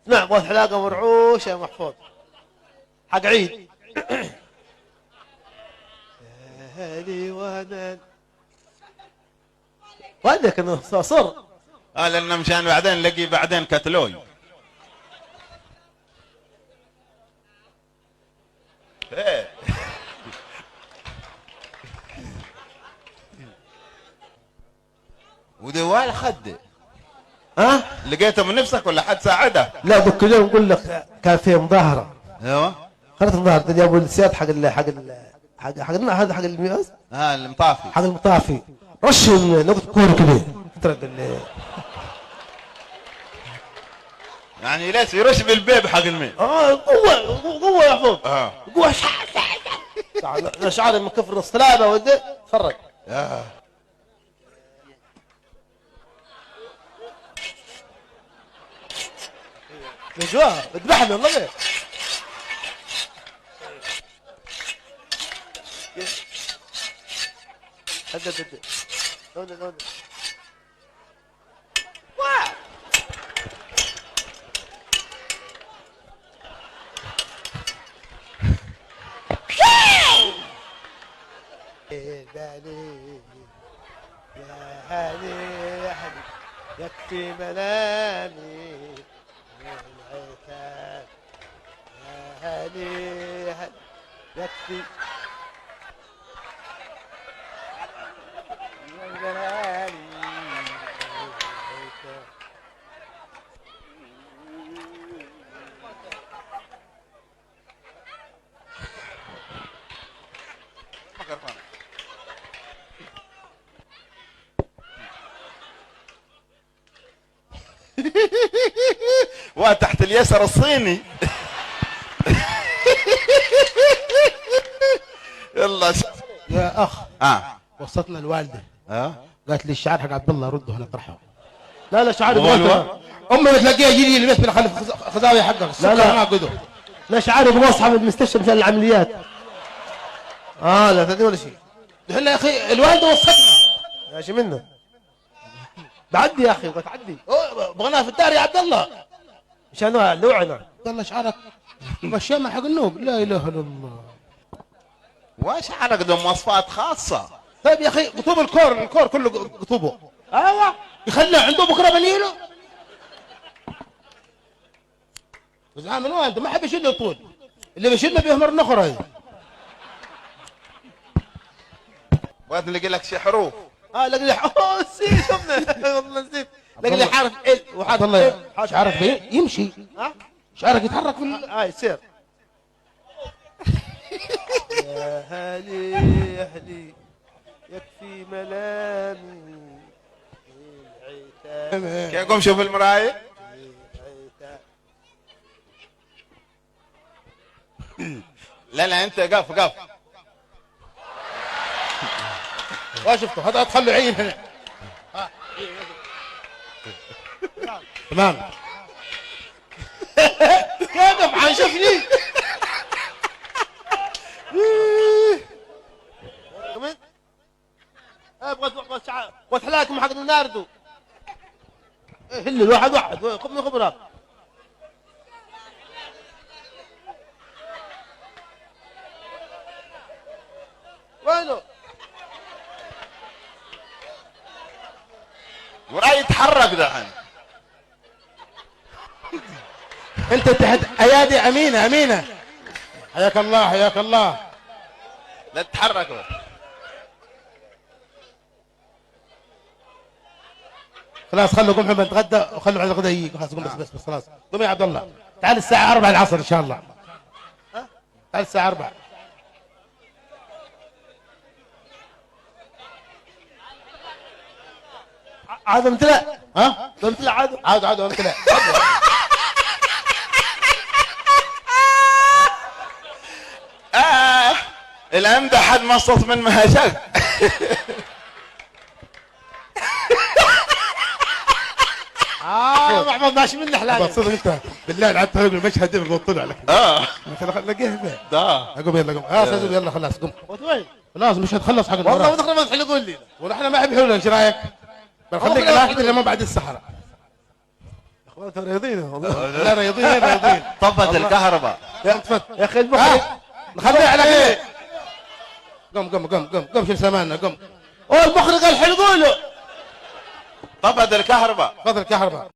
نعم والحلاقة مرعوش يا محفوظ حق عيد. يا هادي وانا وينك انه صر لأنه مشان بعدين نلاقي بعدين كتلوي. ايه ودوال خد لقيته من نفسك ولا حد ساعده؟ لا ذاك اليوم نقول لك كان في مظاهرة. ايوه خلت مظاهرة جابوا السياد هذا حق المياس المطافي حق المطافي رش نقطة كورة كذا ترى يعني ليش يرش بالبيب حق المين؟ قوة يا محفوظ قوة شعر من كفر الصلابة ودي تفرج. نجواه اذبحنا والله غير هدد لون يا هاني يا هاني يكفي منامي العتاب يا هاني يا هاني يكفي منامي وتحت اليسر الصيني. يلا يا اخ وصلتنا الوالده قالت لي الشعار حق عبد الله رده هنا طرحه. لا شعار امي بتلاقيها يجي لي البيت بالخلف خزاوي حقك لا ما قدر لا شعار يبغى اصحاب المستشفى مثل العمليات. لا تدري ولا شيء. هلا يا اخي الوالده وصلتنا يا شي منه بعدي يا اخي بتعدي بغناها في الدار يا عبد الله مشان نوعنا. يلا شعرك مشينا حق النوب لا اله الا الله. وشعرك ده مواصفات خاصه. طيب يا اخي قطوب الكور كله قطوبه. ايوه يخلى عنده بكره بنيله وزعان من وين انت ما حب يشيل طول اللي بيشيلنا بيهمر النخر هذه. وقت نلاقي لك شي حروف. لقي لي نسيت شفنا والله نسيت لقي لي حرف ال وحرف الله شعرك يمشي شعرك يتحرك في يصير. يا هلي يا هلي يكفي ملامي كيف قوم شوف المراية. لا انت قف شفته هذا تخلي عين هنا تمام. كيف عن شوفني ابغى وتحلاكم حق الناردو هل الواحد خذ من خبرك. وينه وراي يتحرك دحين. انت تحت ايادي امينه حياك الله لا تتحركوا. خلاص خلوا قوم محمد نتغدى وخلوا على الغداء يجي خلاص قوم بس خلاص قوم يا عبد الله تعال الساعة 4 العصر ان شاء الله. تعال الساعة 4 عاد امتلأ امتلأ عاد امتلأ. الان ده حد مصص من مهجك. محمد ماشي مني حلال صدق انت بالله لعبت هذا المشهد ده بطلع لك لقيه اقوم يلا قوم يلا خلاص قوم خلاص مش هتخلص حق والله ودخل ما تحل يقول لي ونحن ما احب حلول ايش رايك؟ بنخليك الواحد اللي ما بعد السحره رياضيين والله. لا رياضيين. طفت الكهرباء. يا اخي المخرج نخليها على كده. قم شيل سماننا قم. المخرج قال حلقوا له. طفت الكهرباء. فضل الكهرباء.